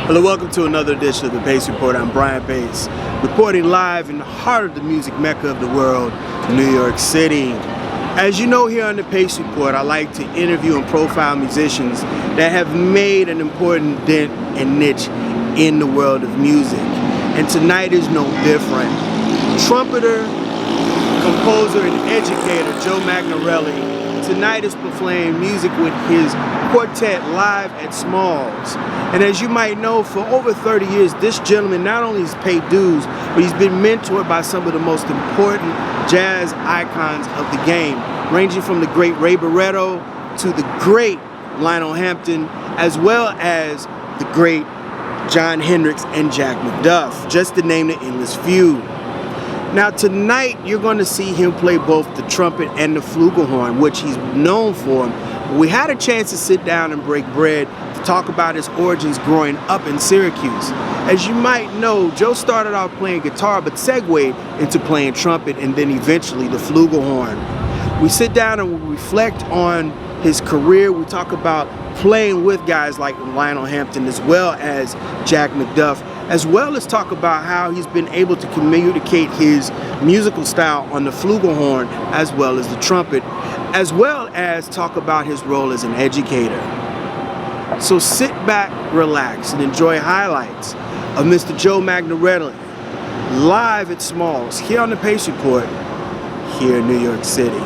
Hello, welcome to another edition of the Bass Report. I'm Brian Bass, reporting live in the heart of the music mecca of the world, New York City. As you know, here on the Bass Report, I like to interview and profile musicians that have made an important dent and niche in the world of music. And tonight is no different. Trumpeter, composer, and educator Joe Magnarelli tonight is playing music with his quartet live at Smalls. And as you might know, for over 30 years, this gentleman not only has paid dues, but he's been mentored by some of the most important jazz icons of the game, ranging from the great Ray Baretto to the great Lionel Hampton, as well as the great John Hendricks and Jack McDuff, just to name the endless few. Now tonight you're going to see him play both the trumpet and the flugelhorn, which he's known for. We had a chance to sit down and break bread to talk about his origins growing up in Syracuse. As you might know, Joe started off playing guitar but segued into playing trumpet and then eventually the flugelhorn. We sit down and we reflect on his career. We talk about playing with guys like Lionel Hampton as well as Jack McDuff, as well as talk about how he's been able to communicate his musical style on the flugelhorn as well as the trumpet, as well as talk about his role as an educator. So sit back, relax, and enjoy highlights of Mr. Joe Magnarelli live at Smalls here on the Bass Report here in New York City.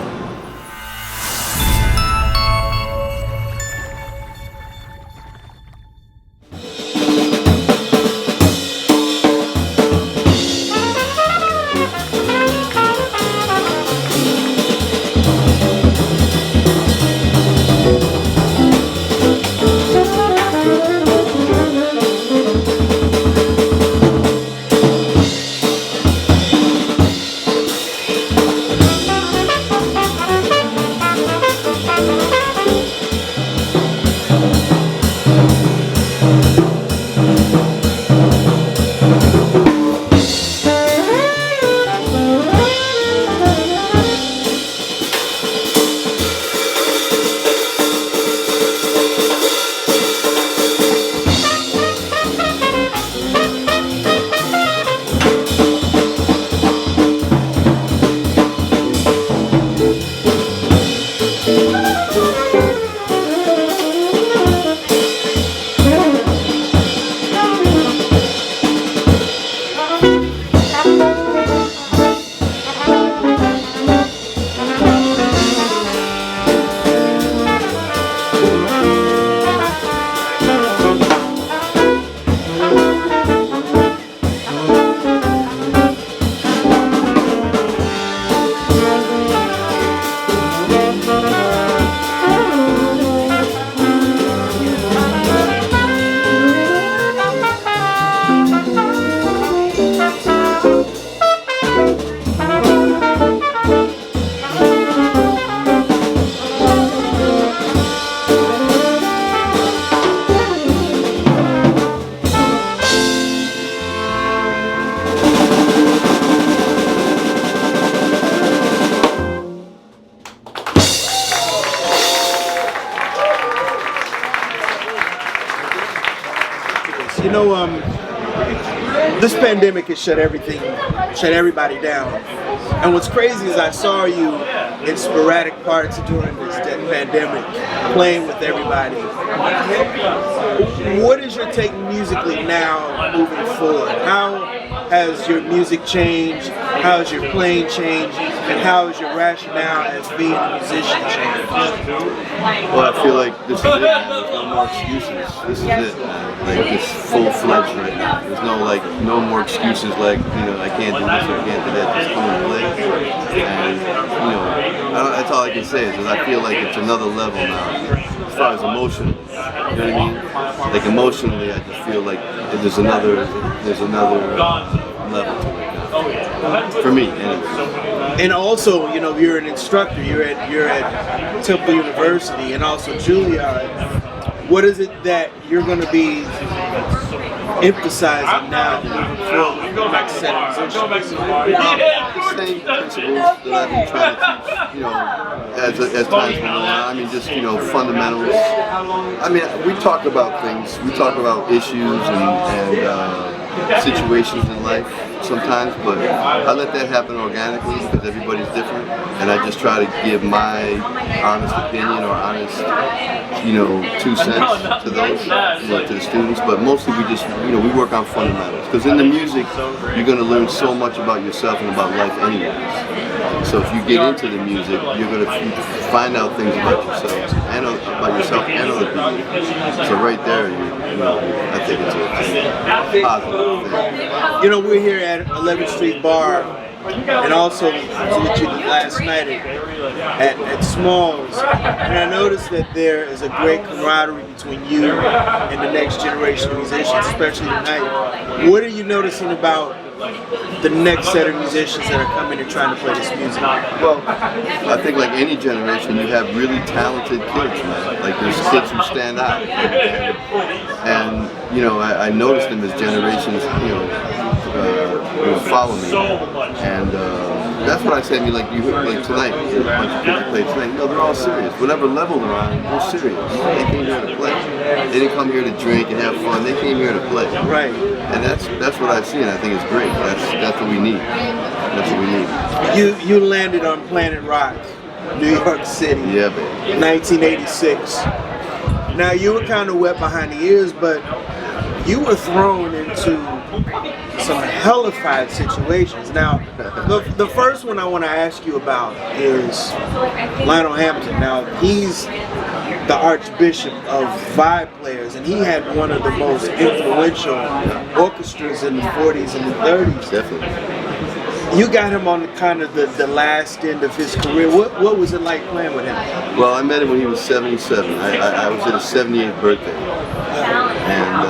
You know, this pandemic has shut everybody down. And what's crazy is I saw you in sporadic parts during this pandemic, playing with everybody. What is your take musically now, moving forward? How has your music changed? How has your playing changed? And how has your rationale as being a musician changed? Well, I feel like this is it, man. There's no more excuses. This is it, man. Like, it's full-fledged right now. There's no more excuses like, I can't do this or I can't do that. Just come and play. And, that's all I can say is that I feel like it's another level now. As far as emotion, you know what I mean? Like, emotionally, I just feel like there's another level to it now. For me, anyway. And also, you're an instructor. You're at Temple University and also Julliard. What is it that you're going to be emphasizing now moving forward with the next set of musicians? The same principles that I've been trying to teach, you know, as time's been going on. I mean, just, you know, fundamentals. I mean, we talk about things, we talk about issues and situations in life sometimes, but I let that happen organically because everybody's different, and I just try to give my honest opinion or honest, you know, 2 cents to those, you know, to the students. But mostly we just, you know, we work on fundamentals because in the music you're going to learn so much about yourself and about life anyways. So if you get into the music, you're going to find out things about yourself and other people. So right there, you know, I think it's a positive thing. You know, we're here at 11th Street Bar, and also with you last night at Smalls, and I noticed that there is a great camaraderie between you and the next generation of musicians, especially tonight. What are you noticing about the next set of musicians that are coming and trying to play this music? Well, I think like any generation, you have really talented kids, man. Like there's kids who stand out, and you know, I noticed them as generations, you know, follow me, and that's what I say. I mean, like tonight, a bunch of kids who played tonight. You know, they're all serious. Whatever level they're on, they're serious. They came here to play. They didn't come here to drink and have fun. They came here to play. Right. And that's what I see, and I think it's great. That's what we need. That's what we need. You landed on Planet Rock, New York City. Yeah, baby. 1986. Now you were kind of wet behind the ears, but you were thrown into some hellified situations. Now, the first one I want to ask you about is Lionel Hampton. Now, he's the Archbishop of vibe players, and he had one of the most influential orchestras in the 40s and the 30s. Definitely. You got him on the kind of the last end of his career. What was it like playing with him? Well, I met him when he was 77. I was at his 78th birthday. And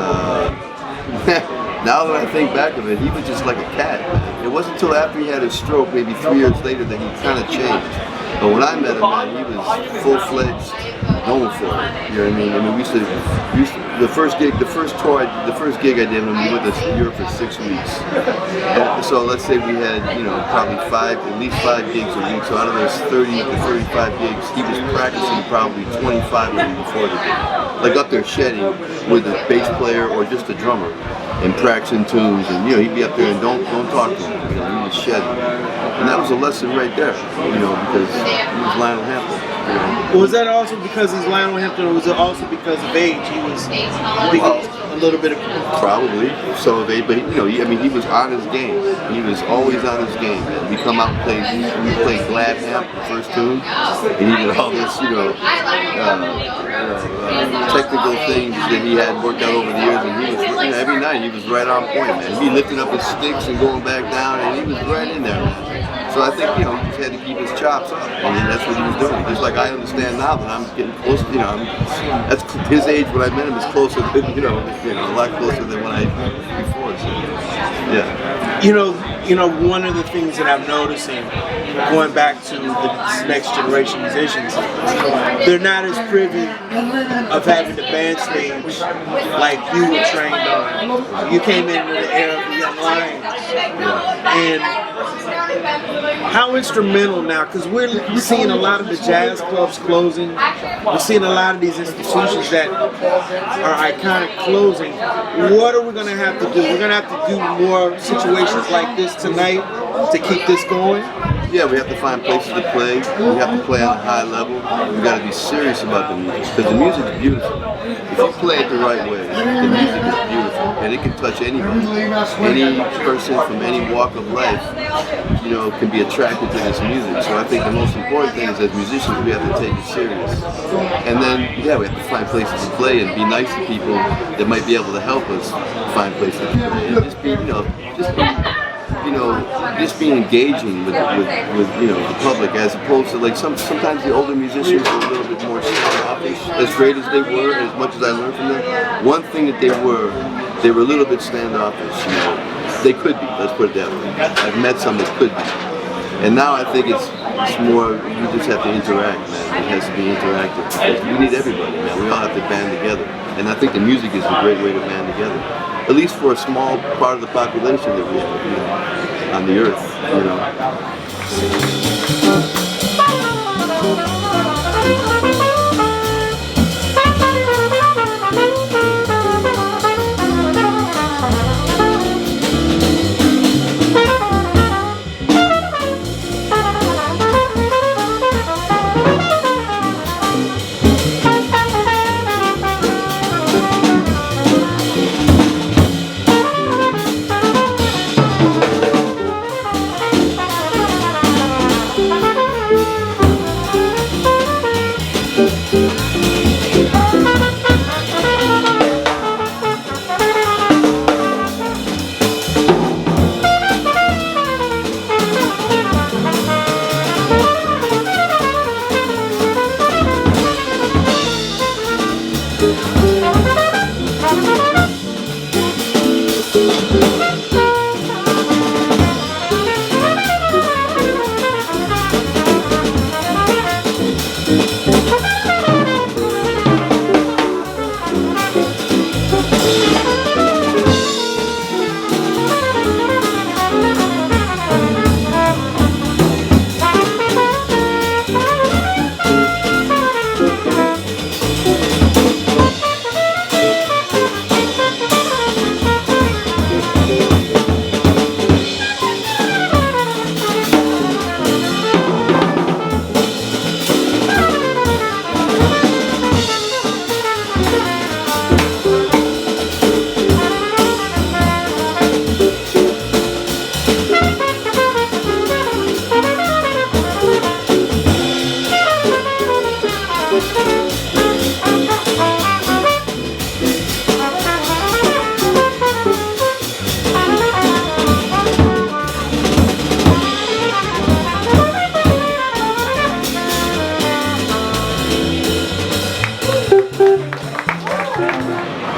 now that I think back of it, he was just like a cat. It wasn't until after he had his stroke, maybe 3 years later, that he kind of changed. But when I met him, man, he was full-fledged, known for it. You know what I mean? I mean, we used to the first gig I did when we went to Europe for 6 weeks. And so let's say we had, you know, probably at least 5 gigs a week. So out of those 30 to 35 gigs, he was practicing probably 25 of them before the gig. Like up there shedding with a bass player or just a drummer and practicing tunes, and you know, he'd be up there and don't talk to him. You know, he was shedding. And that was a lesson right there, you know, because he was Lionel Hampton. You know. Was that also because he's Lionel Hampton, or was it also because of age? He was a little bit of... Probably so of age, but you know, he was on his game. He was always on his game. And we come out and we played Glad Hamp, the first tune, and he did all this, you know, technical things that he had worked out over the years, and he was, you know, every night he was right on point, man. He'd be lifting up his sticks and going back down, and he was right in there, man. So I think, you know, he just had to keep his chops up, and that's what he was doing. Just like I understand now that I'm getting close, you know, that's his age when I met him is closer than, you know, a lot closer than when I before. So, yeah. You know, one of the things that I'm noticing, going back to the next generation musicians, they're not as privy of having the band stage like you were trained on. You came into the era of the Young Lions, and how instrumental now, because we're seeing a lot of the jazz clubs closing, we're seeing a lot of these institutions that are iconic closing. What are we going to have to do? We're going to have to do more situations like this tonight to keep this going? Yeah, we have to find places to play. We have to play on a high level. We got to be serious about the music, because the music is beautiful. If you play it the right way, the music is beautiful, and it can touch anybody. Any person from any walk of life, you know, can be attracted to this music. So I think the most important thing is, as musicians, we have to take it serious. And then, yeah, we have to find places to play and be nice to people that might be able to help us find places to play. And just be, just be engaging with you know, the public, as opposed to like sometimes the older musicians are a little bit more standoffish. As great as they were, as much as I learned from them, one thing that they were a little bit standoffish. You know, they could be. Let's put it that way. I've met some that could be, and now I think it's more. You just have to interact, man. It has to be interactive, because we need everybody, man. We all have to band together. And I think the music is a great way to band together, at least for a small part of the population that we have, you know, on the earth, you know.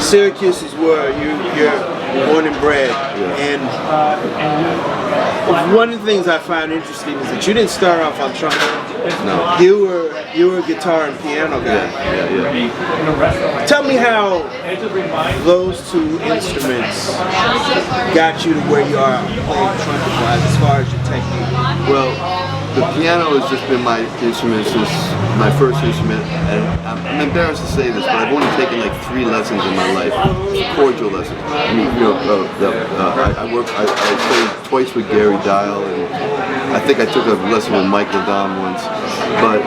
Syracuse is where you're born and bred, and one of the things I find interesting is that you didn't start off on trumpet. No. You were a guitar and piano guy. Yeah. Tell me how those two instruments got you to where you are playing trumpet-wise as far as your technique. Well, the piano has just been my instrument since my first instrument, and I'm embarrassed to say this, but I've only taken like 3 lessons in my life, cordial lessons. I mean, you know, I played twice with Gary Dial, and I think I took a lesson with Mike Ladom once, but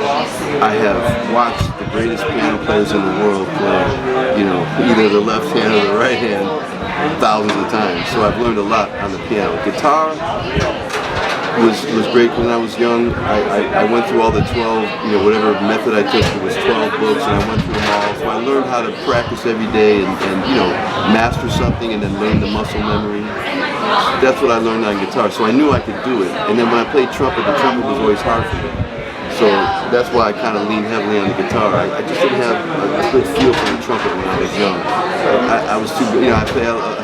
I have watched the greatest piano players in the world play, you know, either the left hand or the right hand thousands of times, so I've learned a lot on the piano. Guitar was great when I was young. I went through all the 12, you know, whatever method I took, it was 12 books, and I went through them all. So I learned how to practice every day and you know, master something and then learn the muscle memory. That's what I learned on guitar. So I knew I could do it. And then when I played trumpet, the trumpet was always hard for me. So that's why I kind of leaned heavily on the guitar. I just didn't have a good feel for the trumpet when I was young. I was too, you know, I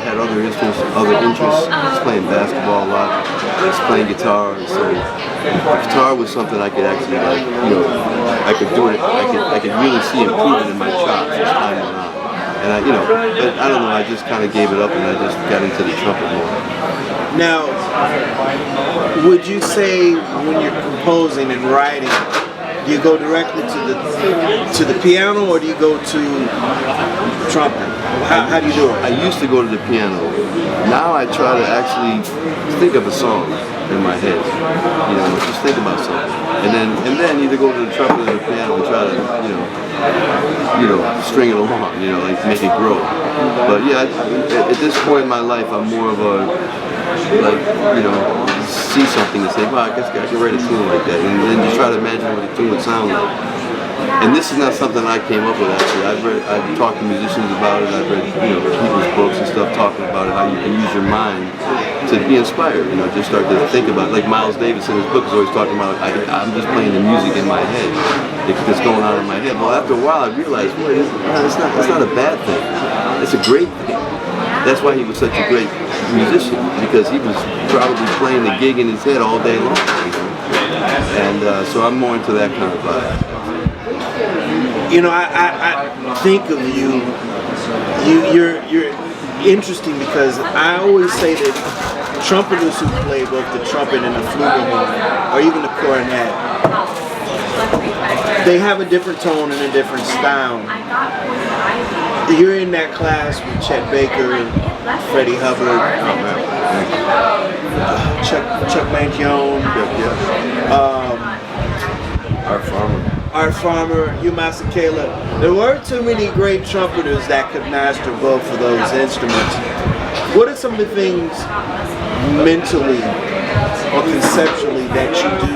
had other instruments, other interests. I was playing basketball a lot. I was playing guitar. So guitar was something I could actually, like, you know, I could do it. I could really see improvement in my chops as time went on. And you know, but I don't know. I just kind of gave it up, and I just got into the trumpet more. Now, would you say when you're composing and writing, do you go directly to the piano, or do you go to trumpet? How do you do it? I used to go to the piano. Now I try to actually think of a song in my head. You know, just think about something, and then either go to the trumpet or the piano and try to, you know, string it along. You know, like make it grow. But yeah, at this point in my life, I'm more of a, like, you know, see something and say, well, I guess I can write a tune like that, and then just try to imagine what the tune would sound like. And this is not something I came up with, actually. I've talked to musicians about it. I've read, you know, people's books and stuff talking about it, how you can use your mind to be inspired. You know, just start to think about it. Like Miles Davis in his book is always talking about, I'm just playing the music in my head. It's going on in my head. Well, after a while, I realized, well, it's not a bad thing. It's a great thing. That's why he was such a great musician, because he was probably playing the gig in his head all day long. You know? And so I'm more into that kind of vibe. You know, I think of you you're interesting because I always say that trumpeters who play both the trumpet and the flugelhorn, or even the cornet, they have a different tone and a different style. You're in that class with Chet Baker, Freddie Hubbard, Chuck Mangione, Art Farmer, Hugh Masekela. There weren't too many great trumpeters that could master both of those instruments. What are some of the things mentally or conceptually that you do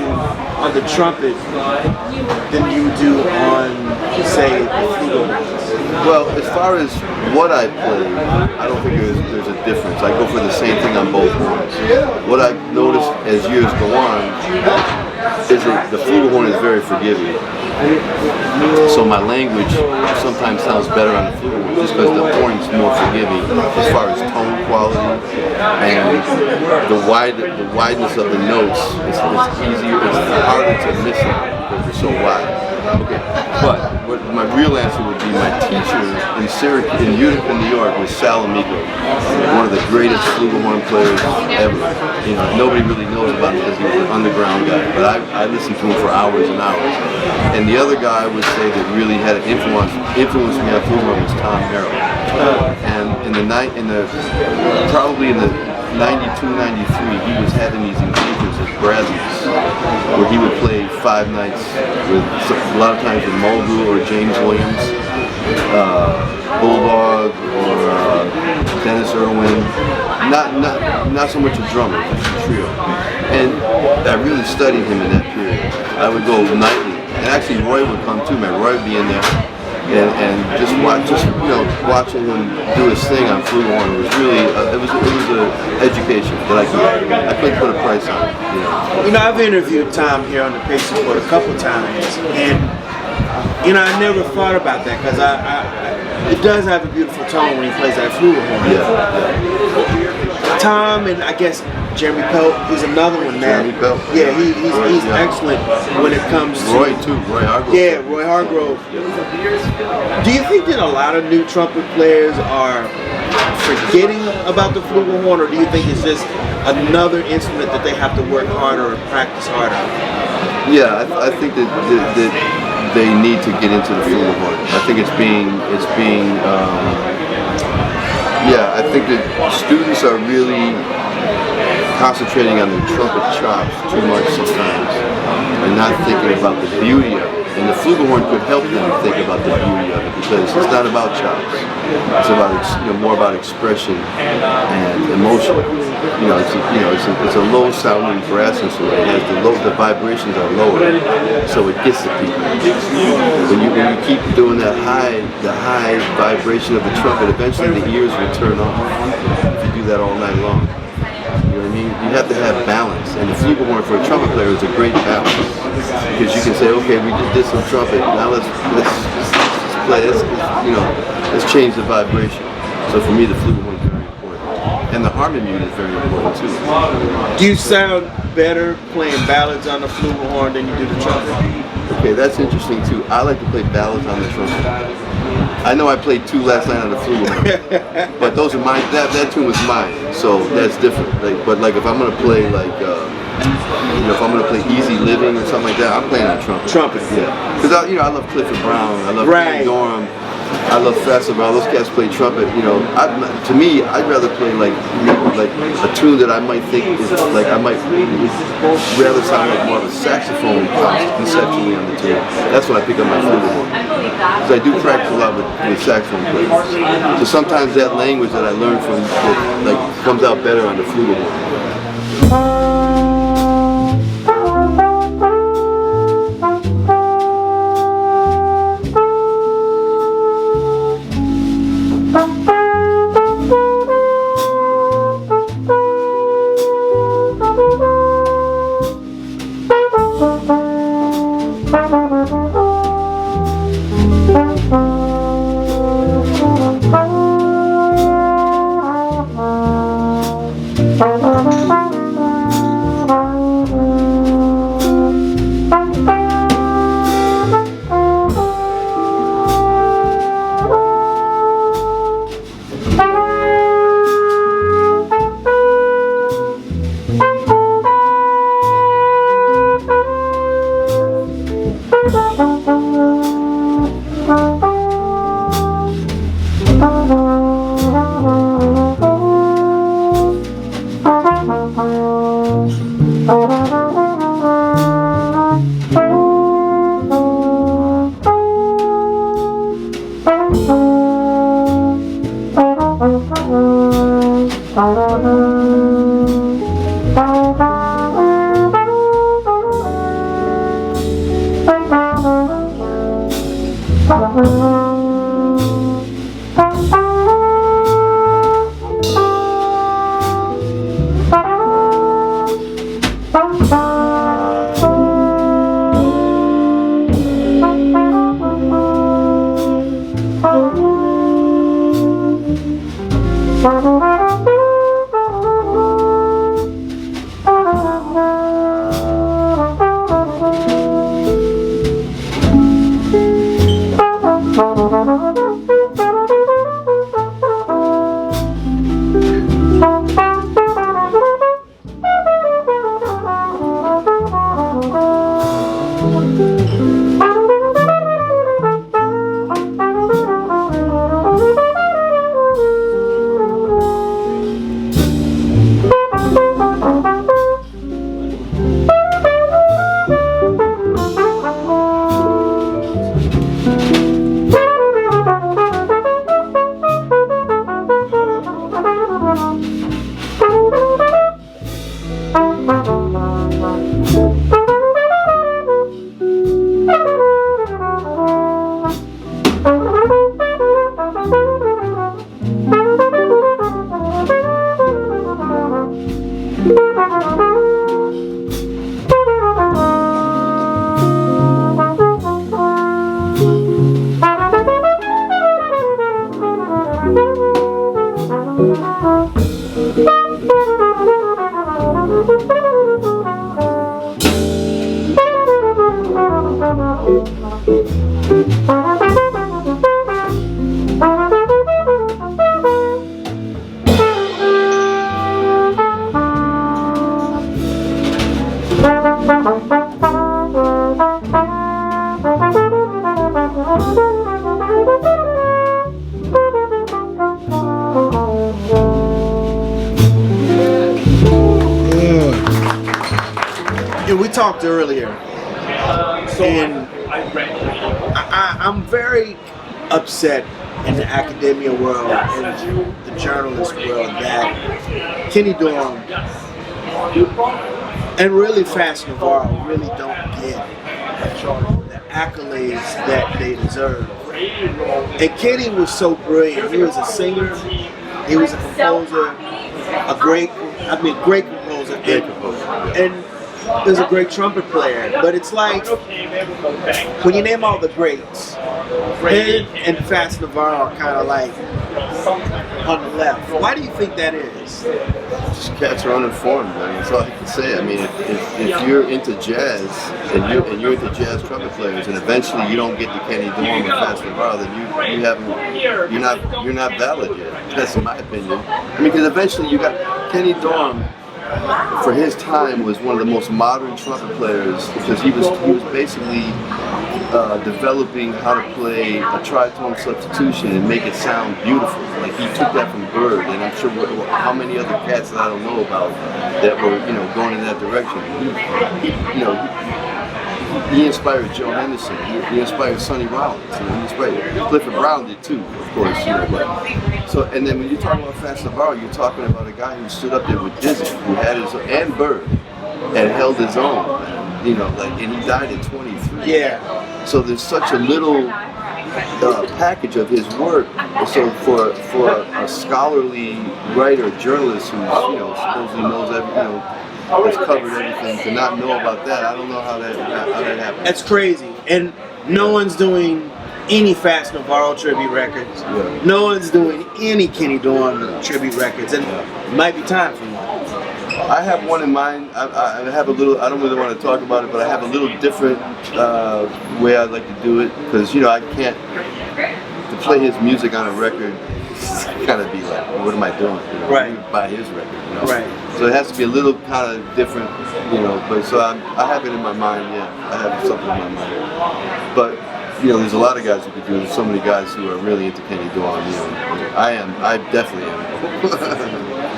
on the trumpet than you do on, say, the flugelhorn? Well, as far as what I play, I don't think there's a difference. I go for the same thing on both horns. What I've noticed as years go on is that the flugelhorn is very forgiving. So my language sometimes sounds better on the flugelhorn just because the horn's more forgiving as far as tone quality and the wideness of the notes. It's easier, it's harder to miss it because they're so wide. Okay, but what my real answer would be my teacher in Syracuse, in Utica, New York, was Sal Amigo, one of the greatest flugelhorn players ever. You know, nobody really knows about him because he was an underground guy, but I listened to him for hours and hours. And the other guy I would say that really had an influence me on flugelhorn was Tom Merrill. And probably in the 92, 93, he was having these engagements at Bradley's where he would play 5 nights with a lot of times with Mulgrew or James Williams, Bulldog or Dennis Irwin. Not so much a drummer, just a trio. And I really studied him in that period. I would go nightly, and actually Roy would come too. Man, Roy would be in there. And watching him do his thing on flugelhorn was really it was an education that I couldn't put a price on. You know, I've interviewed Tom here on the Pace Report a couple times, and you know, I never thought about that because it does have a beautiful tone when he plays that flugelhorn. Yeah. Tom and I guess Jeremy Pelt, he's another one, man. Jeremy Pelt. Yeah, he's excellent when it comes to Roy too. Roy Hargrove. Yeah, Roy Hargrove. Do you think that a lot of new trumpet players are forgetting about the flugelhorn, or do you think it's just another instrument that they have to work harder or practice harder? Yeah, I think that they need to get into the flugelhorn. I think it's being. I think that students are really concentrating on their trumpet chops too much sometimes and not thinking about the beauty of it. And the flugelhorn could help them think about the beauty of it because it's not about chops. It's about more about expression and emotion. It's a low sounding brass instrument. It has the vibrations are lower, so it gets to people. When you keep doing the high vibration of the trumpet, eventually the ears will turn off if you do that all night long. You know what I mean? You have to have balance, and the flugelhorn for a trumpet player is a great balance because you can say, okay, we did this on trumpet. Now let's play. Let's change the vibration. So for me, the flugelhorn is very important, and the harmony is very important too. Do you sound better playing ballads on the flugelhorn than you do the trumpet? Okay, that's interesting too. I like to play ballads on the trumpet. I know I played 2 last night on the flugelhorn, but those are mine. That tune was mine, so that's different. But if I'm gonna play if I'm gonna play Easy Living or something like that, I'm playing on trumpet. Trumpet, yeah. Because I love Clifford Brown, I love Kenny Dorham, I love Festival. Those cats play trumpet. To me, I'd rather play like a tune that I might think is I might rather sound like more of a saxophone conceptually on the tune. That's when I pick up my flugelhorn. Because I do practice a lot with saxophone players. So sometimes that language that I learned from comes out better on the flugelhorn. We talked earlier, and I'm very upset in the academia world and the journalist world that Kenny Dorham and really Fats Navarro really don't get the accolades that they deserve. And Kenny was so brilliant. He was a singer, he was a composer, great composer, and is a great trumpet player. But it's like when you name all the greats, him and Fats Navarro are kind of like on the left. Why do you think that is? Just cats are uninformed. I mean, that's all I can say. I mean, if you're into jazz and you're into jazz trumpet players, and eventually you don't get to Kenny Dorham or Fats Navarro, then you're not valid yet. That's my opinion. I mean, because eventually you got Kenny Dorham. For his time, was one of the most modern trumpet players because he was basically developing how to play a tritone substitution and make it sound beautiful. Like he took that from Bird, and I'm sure how many other cats that I don't know about that were going in that direction. He inspired Joe Henderson. He inspired Sonny Rollins. He inspired Clifford Brown did too, of course. So, and then when you talk about Fats Navarro, you're talking about a guy who stood up there with Dizzy, who had his and Bird, and held his own. And he died at 23. Yeah. So there's such a little package of his work. So for a scholarly writer, journalist who supposedly knows everything, has covered everything, to not know about that, I don't know how that happened. That's crazy. And no one's doing any Fats Navarro tribute records. Yeah. No one's doing any Kenny Dorham tribute records, and it might be time for one. I have one in mind. I have a little. I don't really want to talk about it, but I have a little different way I'd like to do it because I can't to play his music on a record. Kind of be like, what am I doing? Right. Buy his record. Right. So it has to be a little kind of different, But so I have it in my mind. Yeah, I have something in my mind. But there's a lot of guys who could do it. There's so many guys who are really into Kenny Dorham. I definitely am.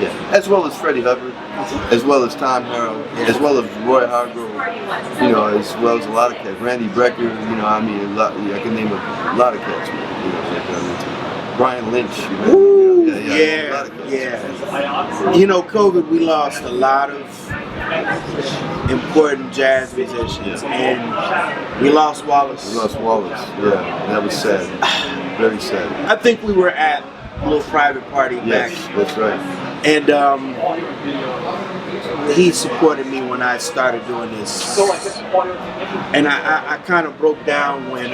Yeah. As well as Freddie Hubbard, as well as Tom Harrell, as well as Roy Hargrove. As well as a lot of cats. Randy Brecker. I can name a lot of cats. Brian Lynch. Ooh, yeah. You know, COVID, we lost a lot of important jazz musicians, and we lost Wallace. We lost Wallace, yeah, and that was sad, very sad. I think we were at a little private party back. Yes, that's right. And he supported me when I started doing this. And I kind of broke down when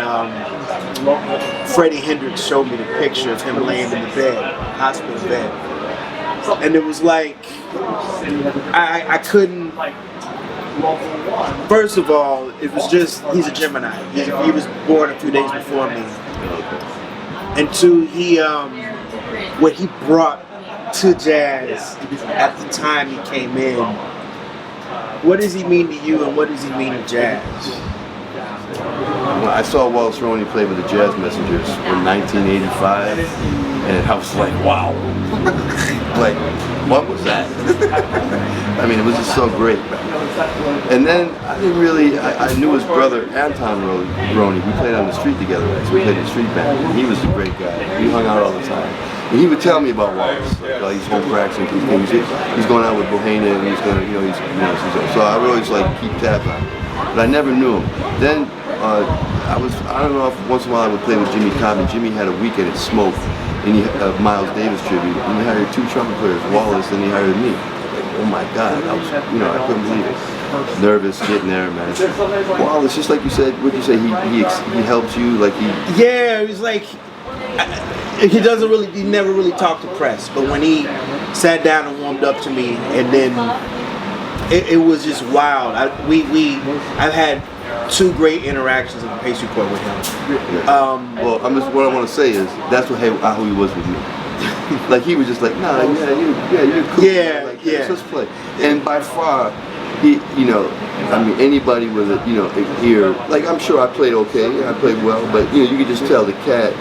Freddie Hendricks showed me the picture of him laying in the bed, hospital bed. And it was like, I couldn't, first of all, it was just, he's a Gemini. He was born a few days before me. And two, what he brought to jazz at the time he came in, what does he mean to you and what does he mean to jazz? Well, I saw Wallace Roney play with the Jazz Messengers in 1985, and I was like, wow. Like, what was that? I mean, it was just so great. And then I didn't really, I knew his brother Anton Roney. We played on the street together, actually. We played in the street band. And he was a great guy. We hung out all the time. And he would tell me about Wallace, like he's home practicing, he's going out with Bohena, and he's going to, so I would always like keep tabs on him. But I never knew him. Then I don't know if once in a while I would play with Jimmy Cobb, and Jimmy had a weekend at Smoke, and he Miles Davis tribute, and he hired 2 trumpet players, Wallace, and he hired me. Like, oh my God, I was, I couldn't believe it. Nervous getting there, man. Wallace, just like you said, what'd you say? He helps you, like he. Yeah, it was like. He never really talked to press, but when he sat down and warmed up to me, and then it was just wild. I've had 2 great interactions in the pastry court with him. Well, what I want to say is that's how he was with me. Like he was just like, nah, you're cool. Yeah, like, let's play. And by far, he, anybody with a ear, like I'm sure I played okay, I played well, but you could just tell the cat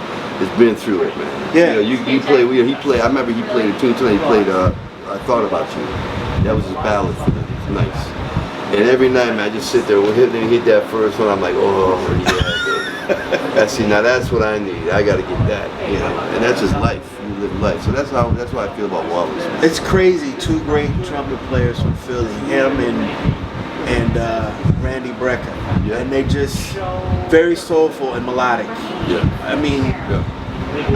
has been through it, man. Yeah. He played. I remember he played a tune tonight. He played I Thought About You. That was his ballad for the nights. And every night, man, I just sit there. Then he hit that first one. I'm like, oh yeah. Now that's what I need. I got to get that. And that's his life. You live life. So that's how I feel about Wallace. Man. It's crazy. 2 great trumpet players from Philly, him and Randy Brecker. Yeah. And they just very soulful and melodic. Yeah. I mean,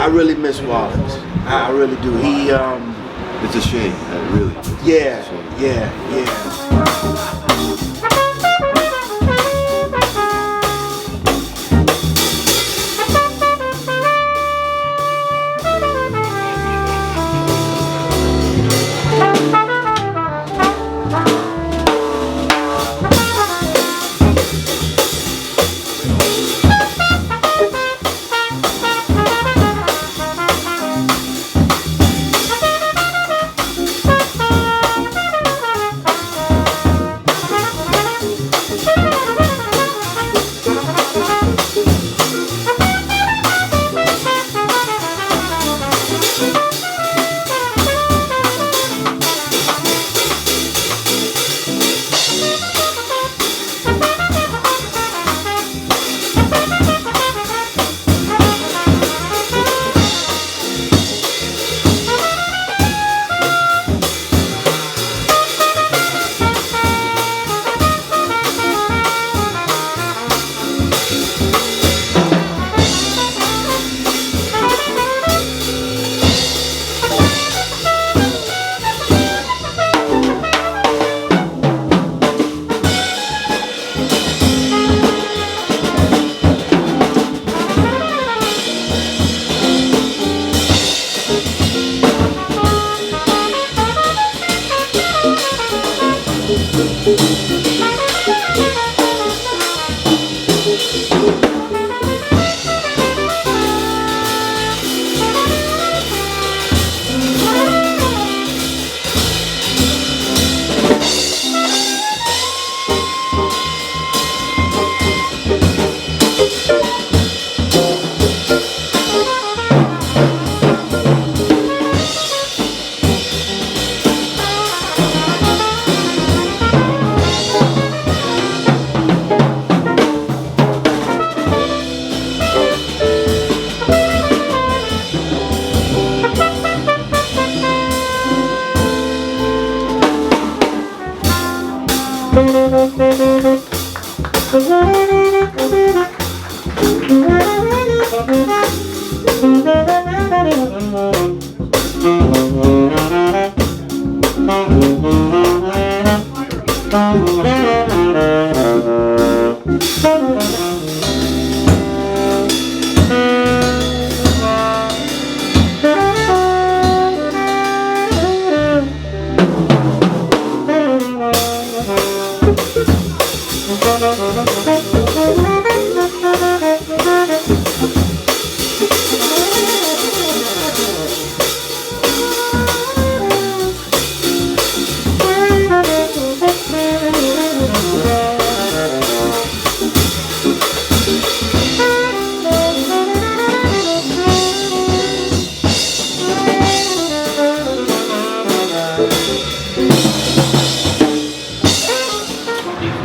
I really miss Wallace. I really do. He it's a shame, really. Yeah.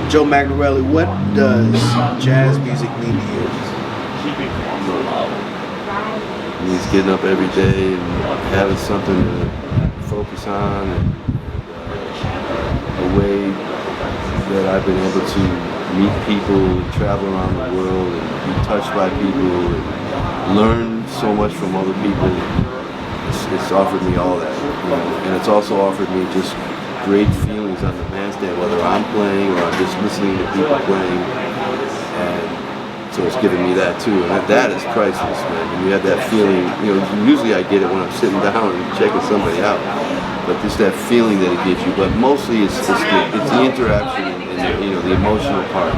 Joe Magnarelli, what does jazz music mean to you? It means getting up every day and having something to focus on, and a way that I've been able to meet people and travel around the world and be touched by people and learn so much from other people. It's offered me all that, you know? And it's also offered me just great feelings on the bandstand, whether I'm playing or I'm just listening to people playing, and so it's giving me that too, and that is priceless, man. And you have that feeling, you know, usually I get it when I'm sitting down and checking somebody out, but just that feeling that it gives you. But mostly it's the interaction and the emotional part,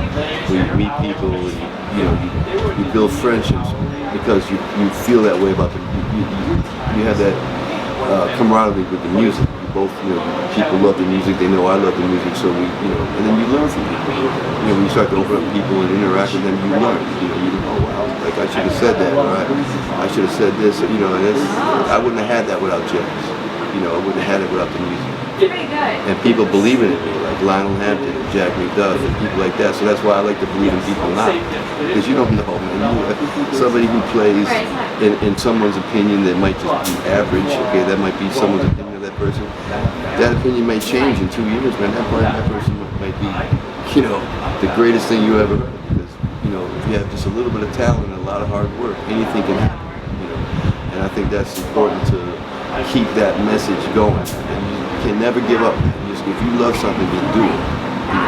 where you meet people and you build friendships because you feel that way about them. You have that camaraderie with the music. Both, people love the music, they know I love the music, so and then you learn from people. When you start to open up people and interact with them, you learn. Oh wow, like I should have said that, or I should have said this, and I wouldn't have had that without jazz. I wouldn't have had it without the music. And people believe in it, like Lionel Hampton, Jack McDuff, and people like that. So that's why I like to believe in people now, because you don't know, man. Somebody who plays, in someone's opinion, that might just be average. Okay, that might be someone's opinion of that person. That opinion may change in 2 years, man. That person might be, the greatest thing you ever heard. Because, if you have just a little bit of talent and a lot of hard work, anything can happen. And I think that's important to keep that message going. And you can never give up. If you love something, just do it.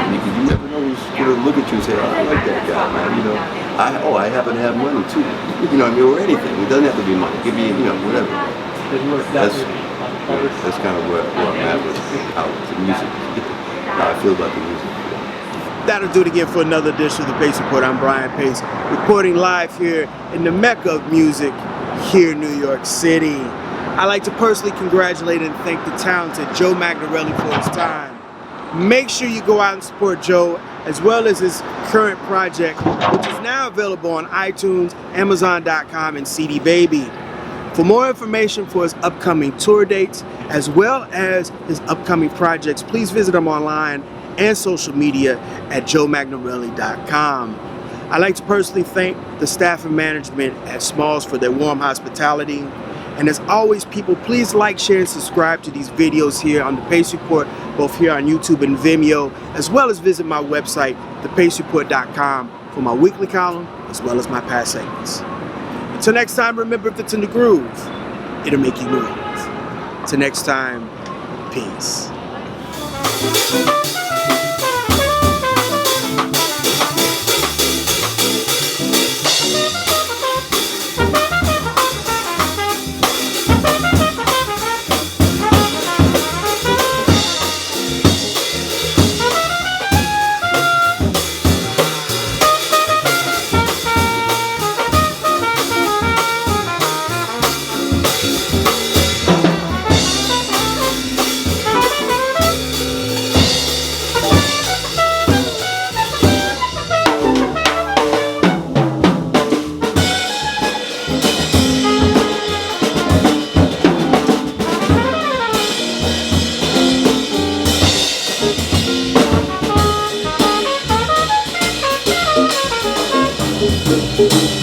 Because you never know who's going to look at you and say, oh, I like that guy, man. I happen to have money too. Or anything. It doesn't have to be money. It could be, whatever. That's kind of where I'm at with how the music, how I feel about the music. That'll do it again for another edition of the Pace Report. I'm Brian Pace, reporting live here in the Mecca of music here in New York City. I'd like to personally congratulate and thank the talented Joe Magnarelli for his time. Make sure you go out and support Joe, as well as his current project, which is now available on iTunes, Amazon.com, and CD Baby. For more information for his upcoming tour dates, as well as his upcoming projects, please visit him online and social media at joemagnarelli.com. I'd like to personally thank the staff and management at Smalls for their warm hospitality. And as always, people, please like, share, and subscribe to these videos here on The Pace Report, both here on YouTube and Vimeo, as well as visit my website, thepacereport.com, for my weekly column, as well as my past segments. Until next time, remember, if it's in the groove, it'll make you move. Until next time, peace. Thank you.